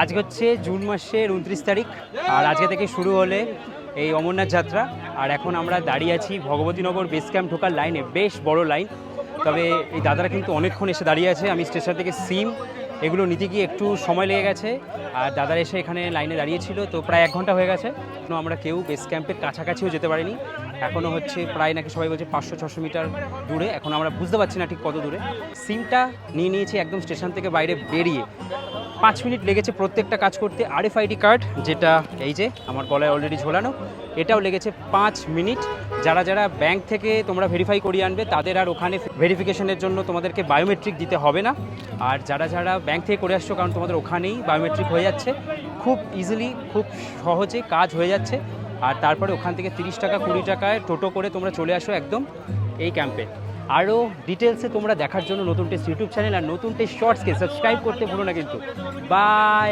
আজকে হচ্ছে জুন মাসের 29 তারিখ, আর আজকে থেকে শুরু হলে এই অমরনাথ যাত্রা। আর এখন আমরা দাঁড়িয়ে আছি ভগবতীনগর বেস ক্যাম্প ঢোকার লাইনে, বেশ বড় লাইন। তবে এই দাদারা কিন্তু অনেকক্ষণ এসে দাঁড়িয়ে আছে। আমি স্টেশন থেকে সিম এগুলো নিতে গিয়ে একটু সময় লেগে গেছে, আর দাদারা এসে এখানে লাইনে দাঁড়িয়েছিল, তো প্রায় 1 ঘন্টা হয়ে গেছে। এখনও আমরা কেউ বেস ক্যাম্পের কাছাকাছিও যেতে পারিনি। এখনও হচ্ছে প্রায় নাকি সবাই বলছে 500-600 মিটার দূরে। এখন আমরা বুঝতে পারছি না ঠিক কত দূরে। সিমটা নিয়ে নিয়েছি একদম স্টেশন থেকে বাইরে বেরিয়ে। 5 মিনিট লেগেছে প্রত্যেকটা কাজ করতে। RFID কার্ড, যেটা এই যে আমার গলায় অলরেডি ঝোলানো, এটাও লেগেছে 5 মিনিট। যারা যারা ব্যাংক থেকে তোমরা ভেরিফাই করিয়ে আনবে তাদের আর ওখানে ভেরিফিকেশনের জন্য তোমাদেরকে বায়োমেট্রিক দিতে হবে না। আর যারা যারা ব্যাংক থেকে করে আসছো, কারণ তোমাদের ওখানেই বায়োমেট্রিক হয়ে যাচ্ছে, খুব ইজিলি খুব সহজে কাজ হয়ে যাচ্ছে। আর তারপরে ওখান থেকে 30 টাকা 20 টাকায় টোটো করে তোমরা চলে আসো একদম এই ক্যাম্পে। আরও ডিটেলসে তোমরা দেখার জন্য নতুন টেস্ট ইউটিউব চ্যানেল আর নতুন টেস্ট শর্টসকে সাবস্ক্রাইব করতে ভুলো না কিন্তু। বাই।